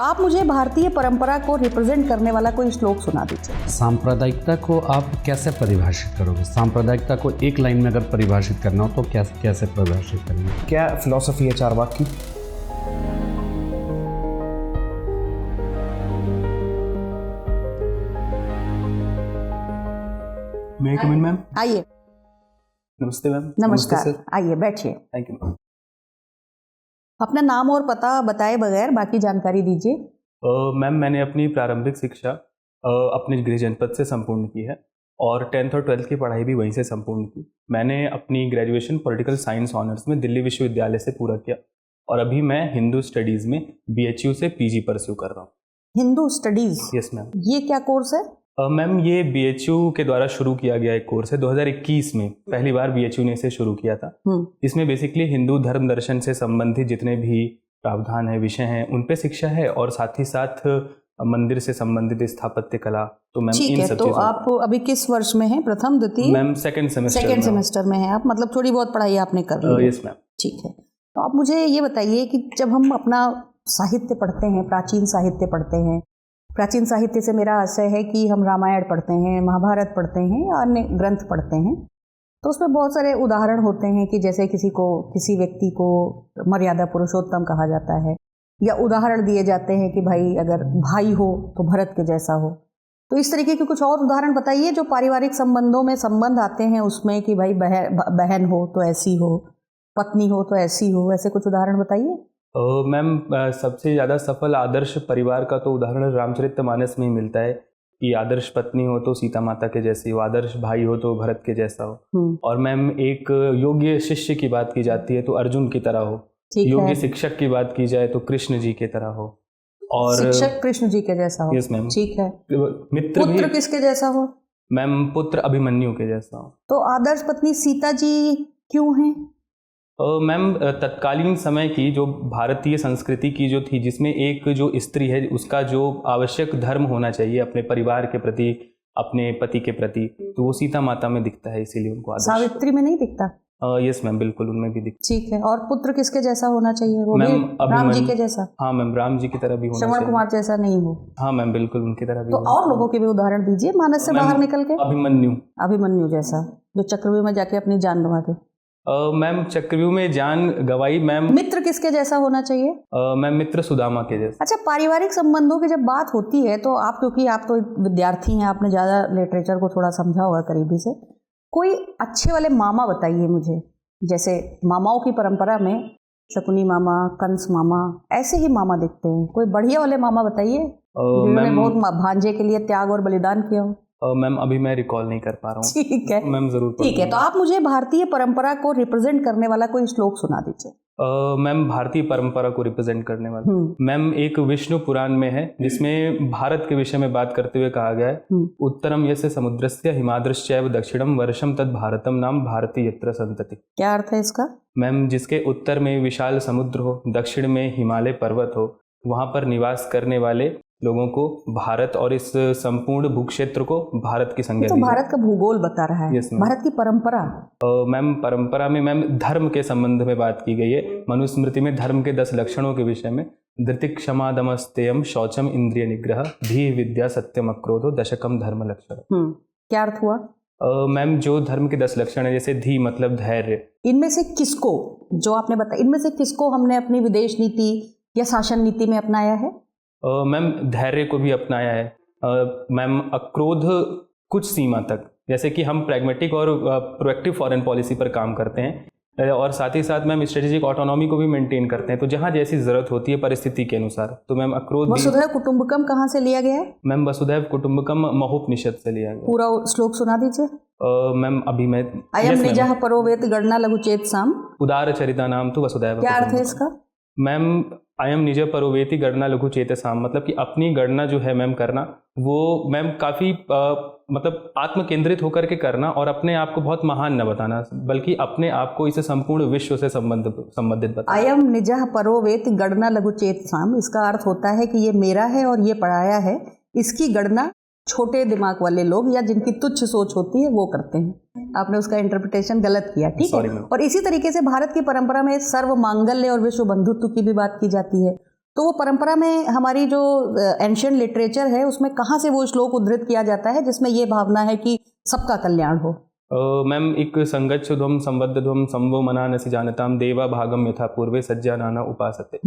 आप मुझे भारतीय परंपरा को रिप्रेजेंट करने वाला कोई श्लोक सुना दीजिए। सांप्रदायिकता को आप कैसे परिभाषित करोगे? सांप्रदायिकता को एक लाइन में अगर परिभाषित करना हो तो कैसे परिभाषित करेंगे? क्या फिलॉसफी है चारवाक की? मैं कम इन मैम? आइए। नमस्ते मैम। नमस्कार, आइए बैठिए। Thank you ma'am. अपना नाम और पता बताए बगैर बाकी जानकारी दीजिए। मैम मैंने अपनी प्रारंभिक शिक्षा अपने गृह जनपद से संपूर्ण की है और 10th और 12th की पढ़ाई भी वहीं से संपूर्ण की। मैंने अपनी ग्रेजुएशन पॉलिटिकल साइंस ऑनर्स में दिल्ली विश्वविद्यालय से पूरा किया और अभी मैं हिंदू स्टडीज़ में BHU से PG परस्यू कर रहा हूँ। हिंदू स्टडीज? Yes ma'am. ये क्या कोर्स है? मैम ये BHU के द्वारा शुरू किया गया एक कोर्स है। 2021 में पहली बार BHU ने इसे शुरू किया था। इसमें बेसिकली हिंदू धर्म दर्शन से संबंधित जितने भी प्रावधान है, विषय हैं, उन पे शिक्षा है और साथ ही साथ मंदिर से संबंधित स्थापत्य कला। तो मैम इन सब तो चीजों। आप अभी किस वर्ष में हैं? प्रथम, द्वितीय? मैम सेकंड सेमेस्टर में हैं आप, मतलब थोड़ी बहुत पढ़ाई आपने कर ली है। Yes ma'am. ठीक है, तो आप मुझे ये बताइए कि जब हम अपना साहित्य पढ़ते हैं, प्राचीन साहित्य पढ़ते हैं, प्राचीन साहित्य से मेरा आशय है कि हम रामायण पढ़ते हैं, महाभारत पढ़ते हैं या अन्य ग्रंथ पढ़ते हैं, तो उसमें बहुत सारे उदाहरण होते हैं कि जैसे किसी व्यक्ति को मर्यादा पुरुषोत्तम कहा जाता है, या उदाहरण दिए जाते हैं कि भाई अगर भाई हो तो भरत के जैसा हो। तो इस तरीके के कुछ और उदाहरण बताइए जो पारिवारिक संबंधों में संबंध आते हैं उसमें कि भाई बहन हो तो ऐसी हो, पत्नी हो तो ऐसी हो, ऐसे कुछ उदाहरण बताइए। मैम सबसे ज़्यादा सफल आदर्श परिवार का तो उदाहरण रामचरितमानस में ही मिलता है कि आदर्श पत्नी हो तो सीता माता के जैसी हो, आदर्श भाई हो तो भरत के जैसा हो। और मैम एक योग्य शिष्य की बात की जाती है तो अर्जुन की तरह हो, योग्य शिक्षक की बात की जाए तो कृष्ण जी की तरह हो, और शिक्षक कृष्ण जी के जैसा हो। Yes ma'am. ठीक है। मित्र पुत्र किसके जैसा हो? मैम पुत्र अभिमन्यु के जैसा हो। तो आदर्श पत्नी सीता जी क्यों हैं? मैम तत्कालीन समय की जो भारतीय संस्कृति की जो थी, जिसमें एक जो स्त्री है उसका जो आवश्यक धर्म होना चाहिए अपने परिवार के प्रति, अपने पति के प्रति, तो वो सीता माता में दिखता है, इसीलिए उनको आदर्श। सावित्री में नहीं दिखता? यस मैम, बिल्कुल उनमें भी दिखता। ठीक है। और पुत्र किसके जैसा होना चाहिए? वो भी राम जी के जैसा? हाँ मैम, राम जी की तरह भी होना चाहिए। श्रवण कुमार जैसा नहीं हो? हाँ मैम, बिल्कुल उनकी तरह भी। तो और लोगों के भी उदाहरण दीजिए मानस से बाहर निकल के। अभिमन्यु जैसा जो चक्रव्यूह में जाके अपनी जान गंवा के। मैम चक्रव्यूह में जान गवाई। मैम मित्र किसके जैसा होना चाहिए? मैम मित्र सुदामा के जैसा। अच्छा, पारिवारिक संबंधों की जब बात होती है तो आप, क्योंकि आप तो विद्यार्थी हैं, आपने ज़्यादा लिटरेचर को थोड़ा समझा होगा करीबी से, कोई अच्छे वाले मामा बताइए मुझे। जैसे मामाओं की परंपरा में शकुनी मामा, कंस मामा, ऐसे ही मामा दिखते हैं। कोई बढ़िया वाले मामा बताइए जिन्होंने बहुत भांजे के लिए त्याग और बलिदान किया हो। मैम अभी मैं रिकॉल नहीं कर पा रहा हूँ। ठीक है मैम, जरूर। ठीक है, तो आप मुझे भारतीय परंपरा को रिप्रेजेंट करने वाला कोई श्लोक सुना दीजिए। मैम भारतीय परंपरा को रिप्रेजेंट करने वाला मैम एक विष्णु पुराण में है, जिसमें भारत के विषय में बात करते हुए कहा गया है, उत्तरम यस्य समुद्रस्य हिमाद्रश्चैव दक्षिणम वर्षम तद भारतम नाम भारती यत्र संतति। क्या अर्थ है इसका? मैम जिसके उत्तर में विशाल समुद्र हो, दक्षिण में हिमालय पर्वत हो, वहाँ पर निवास करने वाले लोगों को भारत और इस संपूर्ण भूक्षेत्र को भारत की संज्ञा दी जाए। तो भारत का भूगोल बता रहा है। भारत की परंपरा। मैम परंपरा में मैम धर्म के संबंध में बात की गई है। मनुस्मृति में धर्म के 10 लक्षणों के विषय में धृति क्षमा दमस्तेयम शौचम इंद्रिय निग्रह धी विद्या सत्यम अक्रोधो दशकम धर्म लक्षण। क्या अर्थ हुआ? मैम जो धर्म के 10 लक्षण है, जैसे धी मतलब धैर्य, इनमें से किसको, जो आपने बताया, इनमें से किसको हमने अपनी विदेश नीति या शासन नीति में अपनाया है? मैम धैर्य को भी अपनाया है। मैम अक्रोध कुछ सीमा तक, जैसे कि हम प्रैग्मेटिक और प्रोएक्टिव फॉरेन पॉलिसी पर काम करते हैं, और साथ ही साथ मैम स्ट्रेटेजिक ऑटोनॉमी को भी मेंटेन करते हैं, तो जहाँ जैसी जरूरत होती है परिस्थिति के अनुसार। तो मैम अक्रोध। वसुधैव कुटुंबकम कहाँ से लिया गया है? मैम वसुधैव कुटुंबकम महोपनिषद से लिया गया। पूरा श्लोक सुना दीजिए। मैम अभी मैं अयम निजः परो वेत गणना लघुचेत साम उदार चरिता नाम तो वसुधैव। क्या अर्थ है इसका? मैम अयम निज परोवेति गणना लघु चेतसाम, मतलब कि अपनी गणना जो है मैम करना, वो मैम काफ़ी मतलब आत्म केंद्रित होकर के करना, और अपने आप को बहुत महान न बताना, बल्कि अपने आप को इसे संपूर्ण विश्व से संबंधित बताना। अयम निजः परोवेति गणना लघु चेतसाम, इसका अर्थ होता है कि ये मेरा है और ये पराया है, इसकी गणना छोटे दिमाग वाले लोग या जिनकी तुच्छ सोच होती है वो करते हैं। आपने उसका इंटरप्रिटेशन गलत किया, ठीक है। और इसी तरीके से भारत की परंपरा में सर्व मांगल्य और विश्व बंधुत्व की भी बात की जाती है। तो वो परंपरा में हमारी जो एंशियंट लिटरेचर है उसमें कहाँ से वो श्लोक उद्धृत किया जाता है जिसमें ये भावना है कि सबका कल्याण हो? मैम एक संगच्छध्वम संबद्धध्वम संभो मना नसी जानताम देवा भागम यथा पूर्वे सज्जा नाना उपासते।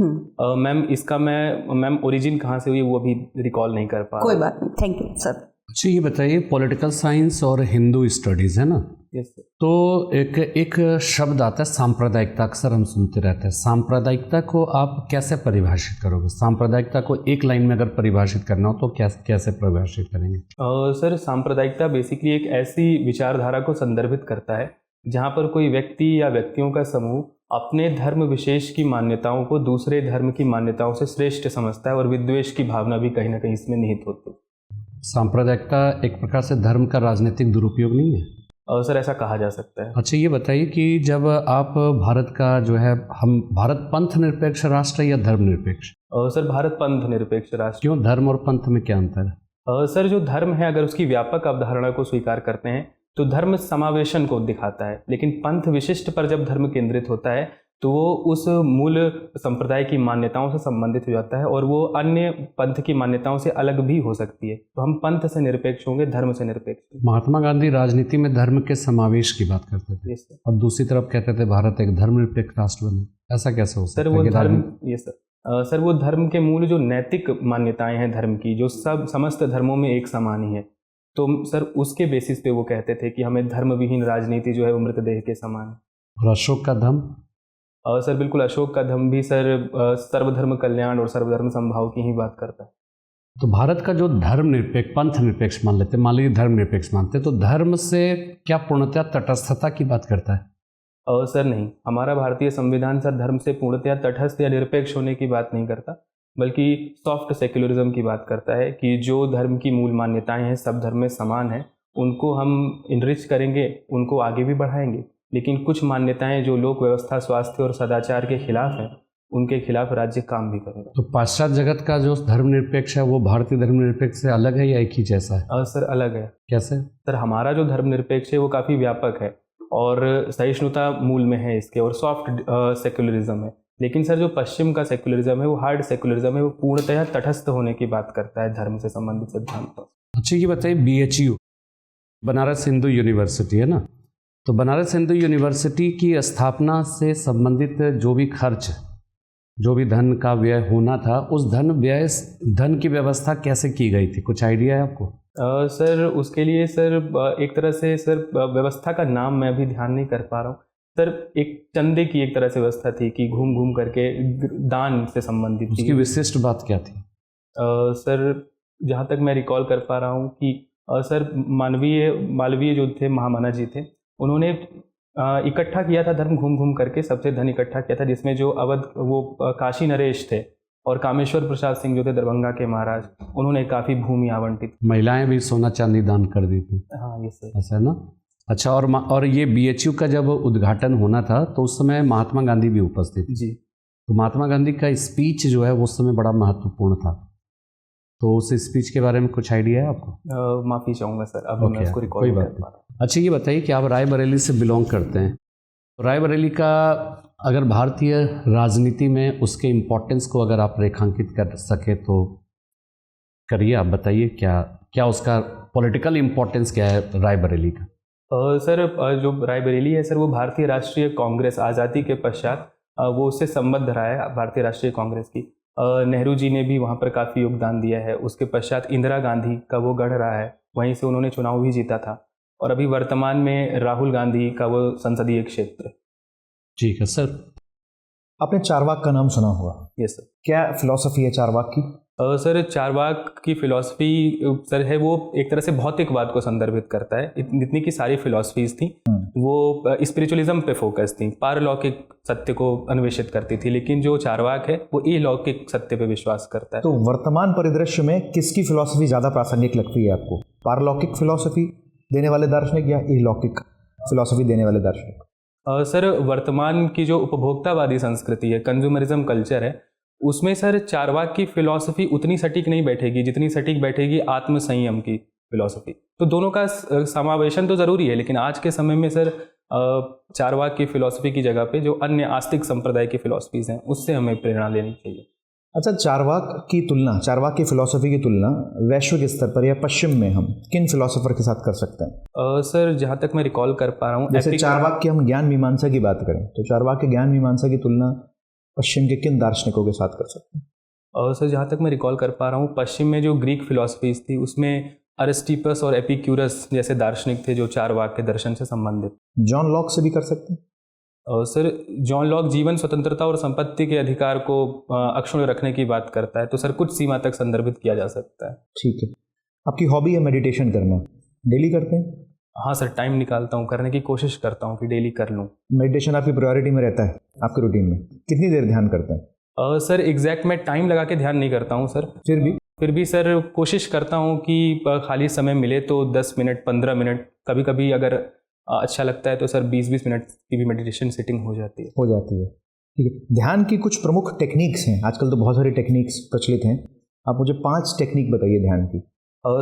मैम इसका मैम ओरिजिन कहाँ से हुई वो अभी रिकॉल नहीं कर पा रहा। कोई बात नहीं, थैंक यू सर। अच्छा ये बताइए, पॉलिटिकल साइंस और हिंदू स्टडीज़ है ना, यस सर। तो एक शब्द आता है सांप्रदायिकता, अक्सर हम सुनते रहते हैं। सांप्रदायिकता को आप कैसे परिभाषित करोगे? सांप्रदायिकता को एक लाइन में अगर परिभाषित करना हो तो कैसे परिभाषित करेंगे? सर सांप्रदायिकता बेसिकली एक ऐसी विचारधारा को संदर्भित करता है जहाँ पर कोई व्यक्ति या व्यक्तियों का समूह अपने धर्म विशेष की मान्यताओं को दूसरे धर्म की मान्यताओं से श्रेष्ठ समझता है और विद्वेष की भावना भी कहीं ना कहीं इसमें निहित होती है। सांप्रदायिकता एक प्रकार से धर्म का राजनीतिक दुरुपयोग नहीं है? सर ऐसा कहा जा सकता है। अच्छा ये बताइए कि जब आप भारत का जो है, हम भारत पंथ निरपेक्ष राष्ट्र है या धर्म निरपेक्ष? सर भारत पंथ निरपेक्ष राष्ट्र। क्यों? धर्म और पंथ में क्या अंतर है? सर जो धर्म है अगर उसकी व्यापक अवधारणा को स्वीकार करते हैं तो धर्म समावेशन को दिखाता है, लेकिन पंथ विशिष्ट पर जब धर्म केंद्रित होता है तो वो उस मूल संप्रदाय की मान्यताओं से संबंधित हो जाता है और वो अन्य पंथ की मान्यताओं से अलग भी हो सकती है। तो हम पंथ से निरपेक्ष होंगे, धर्म से निरपेक्ष। महात्मा गांधी राजनीति में धर्म के समावेश की बात करते थे और दूसरी तरफ कहते थे भारत एक धर्मनिरपेक्ष राष्ट्र बने। ऐसा कैसे हो सकता है? सर वो धर्म, ये सर वो धर्म के मूल जो नैतिक मान्यताएं हैं धर्म की, जो सब समस्त धर्मों में एक समान ही है, तो सर उसके बेसिस पे वो कहते थे कि हमें धर्म विहीन राजनीति जो है वो मृतदेह के समान है। और अशोक का धम्म? सर बिल्कुल, अशोक का धम्म भी सर सर्वधर्म कल्याण और सर्वधर्म समभाव की ही बात करता है। तो भारत का जो धर्म निरपेक्ष, पंथ निरपेक्ष मान लेते, मान लीजिए धर्म निरपेक्ष मानते, तो धर्म से क्या पूर्णतया तटस्थता की बात करता है? सर नहीं, हमारा भारतीय संविधान सर धर्म से पूर्णतया तटस्थ या निरपेक्ष होने की बात नहीं करता, बल्कि सॉफ्ट सेक्युलरिज्म की बात करता है कि जो धर्म की मूल मान्यताएं हैं सब धर्म में समान हैं, उनको हम इनरिच करेंगे, उनको आगे भी बढ़ाएंगे, लेकिन कुछ मान्यताएं जो लोक व्यवस्था, स्वास्थ्य और सदाचार के खिलाफ हैं उनके खिलाफ राज्य काम भी करेगा। तो पाश्चात्य जगत का जो धर्मनिरपेक्ष है वो भारतीय धर्मनिरपेक्ष से अलग है या एक ही जैसा है? सर अलग है। कैसे? सर हमारा जो धर्मनिरपेक्ष है वो काफ़ी व्यापक है और सहिष्णुता मूल में है इसके, और सॉफ्ट सेक्युलरिज्म है। लेकिन सर जो पश्चिम का सेक्युलरिज्म है वो हार्ड सेक्युलरिज्म है, वो पूर्णतः तटस्थ होने की बात करता है धर्म से संबंधित सिद्धांतों। अच्छा ये बताइए, BHU बनारस हिंदू यूनिवर्सिटी है ना, तो बनारस हिंदू यूनिवर्सिटी की स्थापना से संबंधित जो भी खर्च, जो भी धन का व्यय होना था, उस धन की व्यवस्था कैसे की गई थी? कुछ आइडिया है आपको? सर उसके लिए सर एक तरह से सर व्यवस्था का नाम मैं अभी ध्यान नहीं कर पा रहा हूँ सर। एक चंदे की एक तरह से व्यवस्था थी कि घूम घूम करके दान से संबंधित थी। उसकी विशिष्ट बात क्या थी? सर जहाँ तक मैं रिकॉल कर पा रहा हूँ कि सर मालवीय जो थे, महामना जी थे, उन्होंने इकट्ठा किया था धर्म, घूम घूम करके सबसे धन इकट्ठा किया था, जिसमें जो अवध वो काशी नरेश थे और कामेश्वर प्रसाद सिंह जो थे दरभंगा के महाराज, उन्होंने काफ़ी भूमि आवंटित। महिलाएं भी सोना चांदी दान कर दी थी। हाँ ये सर, ऐसा है ना। अच्छा, और ये BHU का जब उद्घाटन होना था तो उस समय महात्मा गांधी भी उपस्थित थे। जी। तो महात्मा गांधी का स्पीच जो है वो उस समय बड़ा महत्वपूर्ण था, तो उस स्पीच के बारे में कुछ आइडिया है आपको? माफ़ी चाहूँगा सर, अब मैं उसको रिकॉल नहीं कर पा रहा। अच्छा ये बताइए कि आप रायबरेली से बिलोंग करते हैं, रायबरेली का अगर भारतीय राजनीति में उसके इम्पोर्टेंस को अगर आप रेखांकित कर सके तो करिए। आप बताइए क्या उसका पॉलिटिकल इम्पोर्टेंस क्या है रायबरेली का? सर जो रायबरेली है सर वो भारतीय राष्ट्रीय कांग्रेस आज़ादी के पश्चात वो उससे संबद्ध रहा है, भारतीय राष्ट्रीय कांग्रेस की। नेहरू जी ने भी वहाँ पर काफ़ी योगदान दिया है। उसके पश्चात इंदिरा गांधी का वो गढ़ रहा है, वहीं से उन्होंने चुनाव भी जीता था, और अभी वर्तमान में राहुल गांधी का वो संसदीय क्षेत्र। ठीक है सर। आपने चारवाक का नाम सुना होगा? Yes sir. क्या फिलॉसफी है चारवाक की? सर चारवाक की फिलॉसफी सर है वो एक तरह से भौतिकवाद को संदर्भित करता है। जितनी की सारी फिलॉसफीज थी वो स्पिरिचुअलिज्म पे फोकस थी, पारलौकिक सत्य को अन्वेषित करती थी, लेकिन जो चारवाक है वो अलौकिक सत्य पे विश्वास करता है। तो वर्तमान परिदृश्य में किसकी फिलॉसफी ज़्यादा प्रासंगिक लगती है आपको? पारलौकिक फिलॉसफी देने वाले दार्शनिक या अलौकिक फिलॉसफी देने वाले दार्शनिक? सर वर्तमान की जो उपभोक्तावादी संस्कृति है, कंज्यूमरिज्म कल्चर है, उसमें सर चारवाक की फिलॉसफी उतनी सटीक नहीं बैठेगी जितनी सटीक बैठेगी आत्मसंयम की फिलॉसफी। तो दोनों का समावेशन तो ज़रूरी है, लेकिन आज के समय में सर चारवाक की फिलॉसफी की जगह पे जो अन्य आस्तिक संप्रदाय की फिलॉसफीज हैं उससे हमें प्रेरणा लेनी चाहिए। अच्छा, चारवाक की तुलना, चारवाक की फिलॉसफी की तुलना वैश्विक स्तर पर या पश्चिम में हम किन फिलोसोफर के साथ कर सकते हैं? सर जहाँ तक मैं रिकॉल कर पा रहा हूँ, जैसे चारवाक की हम ज्ञान मीमांसा की बात करें तो चारवाक के ज्ञान मीमांसा की तुलना पश्चिम के किन दार्शनिकों के साथ कर सकते हैं? सर जहाँ तक मैं रिकॉल कर पा रहा हूँ, पश्चिम में जो ग्रीक फिलॉसफीज थी उसमें अरिस्टिपस और एपिक्यूरस जैसे दार्शनिक थे जो चारवाक के दर्शन से संबंधित। जॉन लॉक से भी कर सकते हैं? सर जॉन लॉक जीवन स्वतंत्रता और संपत्ति के अधिकार को अक्षुण्ण रखने की बात करता है, तो सर कुछ सीमा तक संदर्भित किया जा सकता है। ठीक है। आपकी हॉबी है मेडिटेशन करना, डेली करते हैं? हाँ सर, टाइम निकालता हूँ, करने की कोशिश करता हूँ कि डेली कर लूँ। मेडिटेशन आपकी प्रायोरिटी में रहता है आपके रूटीन में? कितनी देर ध्यान करते हैं? सर एग्जैक्ट मैं टाइम लगा के ध्यान नहीं करता हूँ सर। फिर भी सर कोशिश करता हूँ कि खाली समय मिले तो 10 मिनट 15 मिनट, कभी कभी अगर अच्छा लगता है तो सर 20-20 मिनट की भी मेडिटेशन सेटिंग हो जाती है। ठीक है। ध्यान की कुछ प्रमुख टेक्निक्स हैं, आजकल तो बहुत सारी टेक्निक्स प्रचलित हैं, आप मुझे 5 टेक्निक बताइए ध्यान की।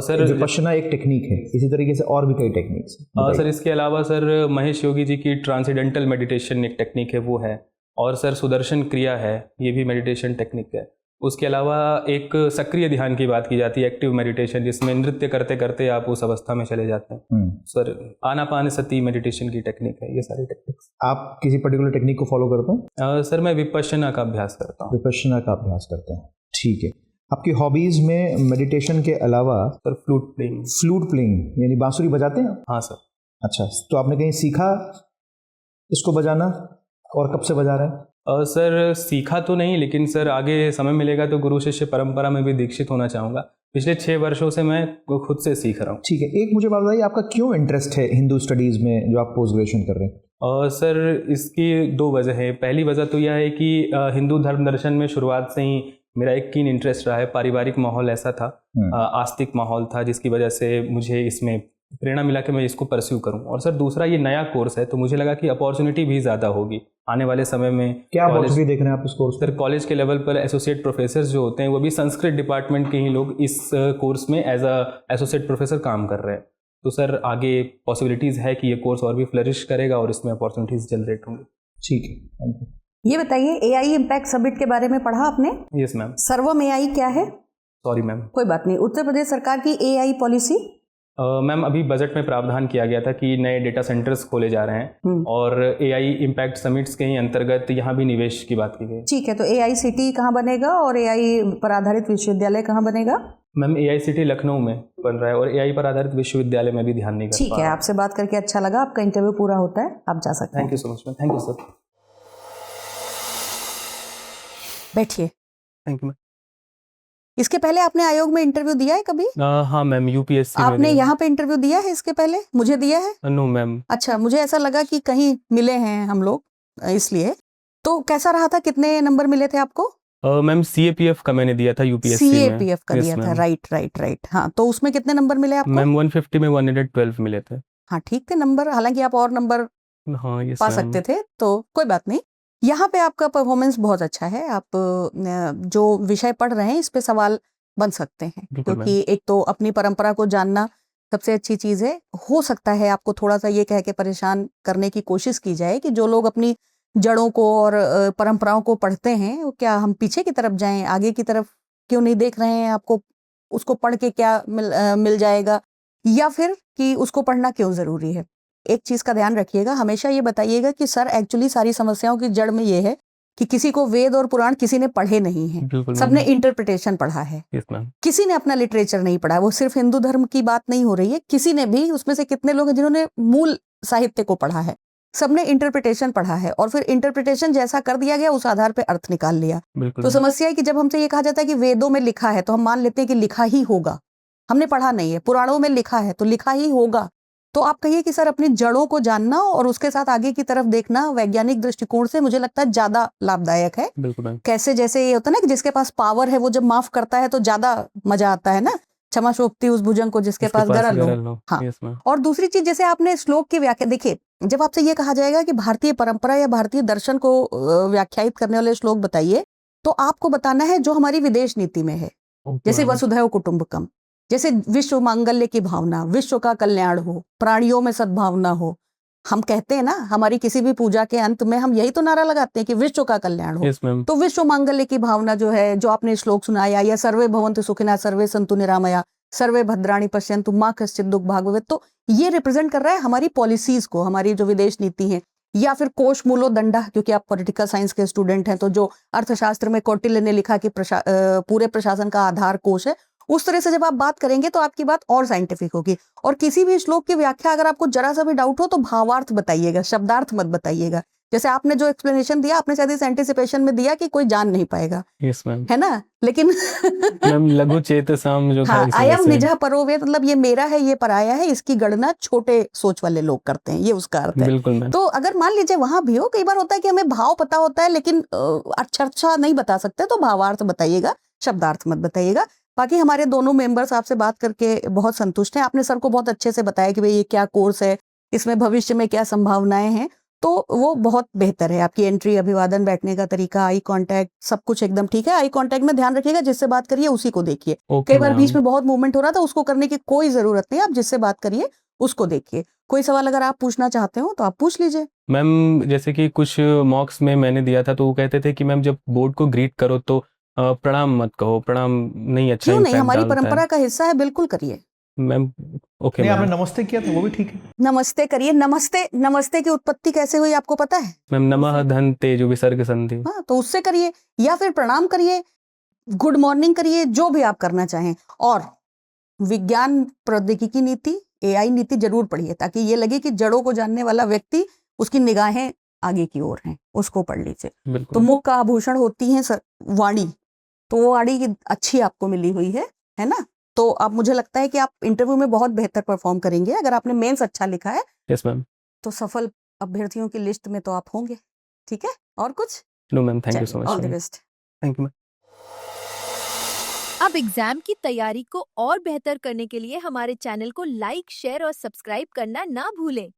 सर विपश्यना एक टेक्निक है, इसी तरीके से और भी कई टेक्निक्स हैं। सर इसके अलावा सर महेश योगी जी की ट्रांसेंडेंटल मेडिटेशन एक टेक्निक है, वो है, और सर सुदर्शन क्रिया है, ये भी मेडिटेशन टेक्निक है। उसके अलावा एक सक्रिय ध्यान की बात की जाती है, एक्टिव मेडिटेशन, जिसमें नृत्य करते करते आप उस अवस्था में चले जाते हैं। सर आनापानसति मेडिटेशन की टेक्निक है, ये सारी टेक्निक्स। आप किसी पर्टिकुलर टेक्निक को फॉलो करते हैं? सर मैं विपश्यना का अभ्यास करता हूँ। विपश्यना का अभ्यास करते हैं, ठीक है। आपकी हॉबीज में मेडिटेशन के अलावा सर फ्लूट प्लेइंग यानी बांसुरी बजाते हैं? हाँ सर। अच्छा, तो आपने कहीं सीखा इसको बजाना और कब से बजा रहे हैं? सर सीखा तो नहीं, लेकिन सर आगे समय मिलेगा तो गुरु शिष्य परंपरा में भी दीक्षित होना चाहूँगा। पिछले 6 वर्षों से मैं खुद से सीख रहा हूँ। ठीक है। एक मुझे बात बताइए, आपका क्यों इंटरेस्ट है हिंदू स्टडीज़ में जो आप पोस्ट ग्रेजुएशन कर रहे हैं? सर इसकी 2 वजह है। पहली वजह तो यह है कि हिंदू धर्म दर्शन में शुरुआत से ही मेरा एक कीन इंटरेस्ट रहा है। पारिवारिक माहौल ऐसा था, आस्तिक माहौल था, जिसकी वजह से मुझे इसमें प्रेरणा मिला कि मैं इसको परस्यू करूं। और सर दूसरा, ये नया कोर्स है तो मुझे लगा कि अपॉर्चुनिटी भी ज़्यादा होगी आने वाले समय में। क्या अपॉर्चुनिटी देख रहे हैं आप इस कोर्स? सर कॉलेज के लेवल पर एसोसिएट प्रोफेसर जो होते हैं वो भी संस्कृत डिपार्टमेंट के ही लोग इस कोर्स में एज अ एसोसिएट प्रोफेसर काम कर रहे हैं। तो सर आगे पॉसिबिलिटीज़ है कि ये कोर्स और भी फ्लरिश करेगा और इसमें अपॉर्चुनिटीज़ जनरेट होंगी। ठीक है, थैंक यू। ये बताइए, AI इम्पैक्ट समिट के बारे में पढ़ा आपने? Yes ma'am. सर्वम AI क्या है? Sorry ma'am. कोई बात नहीं। उत्तर प्रदेश सरकार की AI पॉलिसी? मैम अभी बजट में प्रावधान किया गया था कि नए डेटा सेंटर्स खोले जा रहे हैं और AI इम्पैक्ट समिट्स के ही अंतर्गत यहाँ भी निवेश की बात की गई। ठीक है, तो AICT कहाँ बनेगा और AI पर आधारित विश्वविद्यालय कहाँ बनेगा? मैम AICT लखनऊ में बन रहा है और AI पर आधारित विश्वविद्यालय में भी ध्यान नहीं कर पा रहा। ठीक है, आपसे बात करके अच्छा लगा। आपका इंटरव्यू पूरा होता है, आप जा सकते हैं। Thank you so much ma'am. Thank you sir. बैठिए। Thank you. इसके पहले आपने आयोग में इंटरव्यू दिया है कभी? हाँ मैम, UPSC आपने यहाँ पे इंटरव्यू दिया है इसके पहले? मुझे दिया है? No ma'am. अच्छा, मुझे ऐसा लगा कि कहीं मिले हैं हम लोग, इसलिए। तो कैसा रहा था, कितने नंबर मिले थे आपको? मैम CAPF का मैंने दिया था UPSC में। CAPF का दिया था, राइट। हाँ, तो उसमें कितने नंबर मिले आपको? मैम 150 में 112 मिले थे। हाँ ठीक थे नंबर, हालांकि आप और नंबर पा सकते थे, तो कोई बात नहीं। यहाँ पे आपका परफॉर्मेंस बहुत अच्छा है। आप जो विषय पढ़ रहे हैं इस पे सवाल बन सकते हैं, क्योंकि एक तो अपनी परंपरा को जानना सबसे अच्छी चीज़ है। हो सकता है आपको थोड़ा सा ये कह के परेशान करने की कोशिश की जाए कि जो लोग अपनी जड़ों को और परंपराओं को पढ़ते हैं, वो क्या हम पीछे की तरफ जाएं, आगे की तरफ क्यों नहीं देख रहे हैं? आपको उसको पढ़ के क्या मिल जाएगा, या फिर कि उसको पढ़ना क्यों ज़रूरी है? एक चीज़ का ध्यान रखिएगा, हमेशा ये बताइएगा कि सर एक्चुअली सारी समस्याओं की जड़ में ये है कि किसी को वेद और पुराण किसी ने पढ़े नहीं हैं, सबने इंटरप्रिटेशन पढ़ा है। किसी ने अपना लिटरेचर नहीं पढ़ा। वो सिर्फ हिंदू धर्म की बात नहीं हो रही है, किसी ने भी, उसमें से कितने लोग हैं जिन्होंने मूल साहित्य को पढ़ा है? सबने इंटरप्रिटेशन पढ़ा है और फिर इंटरप्रिटेशन जैसा कर दिया गया, उस आधार पर अर्थ निकाल लिया। तो समस्या है कि जब हमसे ये कहा जाता है कि वेदों में लिखा है, तो हम मान लेते हैं कि लिखा ही होगा। हमने पढ़ा नहीं है। पुराणों में लिखा है तो लिखा ही होगा। तो आप कहिए कि सर अपनी जड़ों को जानना और उसके साथ आगे की तरफ देखना वैज्ञानिक दृष्टिकोण से मुझे लगता है ज्यादा लाभदायक है। बिल्कुल। कैसे, जैसे ये होता है ना कि जिसके पास पावर है वो जब माफ करता है तो ज्यादा मजा आता है ना, क्षमा शोभती उस भुजंग को जिसके पास गरल हो। हाँ। और दूसरी चीज, जैसे आपने श्लोक की व्याख्या, देखिए जब आपसे ये कहा जाएगा कि भारतीय परंपरा या भारतीय दर्शन को व्याख्यायित करने वाले श्लोक बताइए, तो आपको बताना है जो हमारी विदेश नीति में है, जैसे वसुधैव कुटुंबकम, जैसे विश्व मांगल्य की भावना, विश्व का कल्याण हो, प्राणियों में सद्भावना हो, हम कहते हैं ना, हमारी किसी भी पूजा के अंत में हम यही तो नारा लगाते हैं कि विश्व का कल्याण हो। Yes ma'am. तो विश्व मांगल्य की भावना जो है, जो आपने श्लोक सुनाया, या सर्वे भवन्तु सुखिनः सर्वे सन्तु निरामया सर्वे भद्राणि पश्यन्तु माँ कश्चित् दुःख भाग् भवेत्, तो ये रिप्रेजेंट कर रहा है हमारी पॉलिसीज को, हमारी जो विदेश नीति है। या फिर कोश मूलो दंडा, क्योंकि आप पॉलिटिकल साइंस के स्टूडेंट हैं, तो जो अर्थशास्त्र में कौटिल्य ने लिखा कि पूरे प्रशासन का आधार कोश है, उस तरह से जब आप बात करेंगे तो आपकी बात और साइंटिफिक होगी। और किसी भी श्लोक की व्याख्या अगर आपको जरा सा भी डाउट हो तो भावार्थ बताइएगा, शब्दार्थ मत बताइएगा। जैसे आपने जो एक्सप्लेनेशन दिया, आपने शायद इस एंटिसिपेशन में दिया कि कोई जान नहीं पाएगा, यस मैम। है ना, लेकिन मैम लघु चेतसाम जो था, हाँ, इसी अयम वजह से। निजः परो वेद, मतलब ये मेरा है, ये पराया है, इसकी गणना छोटे सोच वाले लोग करते हैं, ये उसका अर्थ है। बिल्कुल मैम। तो अगर मान लीजिए वहां भी हो, कई बार होता है कि हमें भाव पता होता है लेकिन अक्षरशः नहीं बता सकते, तो भावार्थ बताइएगा, शब्दार्थ मत बताइएगा। बाकी हमारे दोनों मेंबर्स आपसे बात करके बहुत संतुष्ट हैं। आपने सर को बहुत अच्छे से बताया कि भाई ये क्या कोर्स है, इसमें भविष्य में क्या संभावनाएं हैं, तो वो बहुत बेहतर है। आपकी एंट्री, अभिवादन, बैठने का तरीका, आई कांटेक्ट, सब कुछ एकदम ठीक है। आई कांटेक्ट में ध्यान रखिएगा, जिससे बात करिए उसी को देखिए। ओके कई बार मैम। बीच में बहुत मूवमेंट हो रहा था, उसको करने की कोई जरूरत नहीं, आप जिससे बात करिए उसको देखिए। कोई सवाल अगर आप पूछना चाहते हो तो आप पूछ लीजिए। मैम जैसे कि कुछ मॉक्स में मैंने दिया था, तो वो कहते थे कि मैम जब बोर्ड को ग्रीट करो तो प्रणाम मत कहो, प्रणाम नहीं अच्छा क्यों नहीं, impact हमारी डालता है। परंपरा का हिस्सा है, बिल्कुल करिए। मैम ओके नहीं, मैम। आपने नमस्ते किया तो वो भी ठीक है। नमस्ते करिए। नमस्ते, नमस्ते की उत्पत्ति कैसे हुई आपको पता है? मैम नमः धन तेजो विसर्ग संधि। हाँ, तो उससे करिए, या फिर प्रणाम करिए, गुड मॉर्निंग करिए, जो भी आप करना चाहें। और विज्ञान प्रौद्योगिकी नीति, एआई नीति जरूर पढ़िए, ताकि ये लगे कि जड़ों को जानने वाला व्यक्ति, उसकी निगाहें आगे की ओर हैं, उसको पढ़ लीजिए। तो बिल्कुल। मुख का आभूषण होती है वाणी, तो वो वाणी की अच्छी आपको मिली हुई है ना? तो अब मुझे लगता है कि आप इंटरव्यू में बहुत बेहतर परफॉर्म करेंगे। अगर आपने मेंस अच्छा लिखा है यस मैम। तो सफल अभ्यर्थियों की लिस्ट में तो आप होंगे। ठीक है, और कुछ? No ma'am, thank you so all much the ma'am. Best. Thank you ma'am. अब एग्जाम की तैयारी को और बेहतर करने के लिए हमारे चैनल को लाइक, शेयर और सब्सक्राइब करना ना भूलें।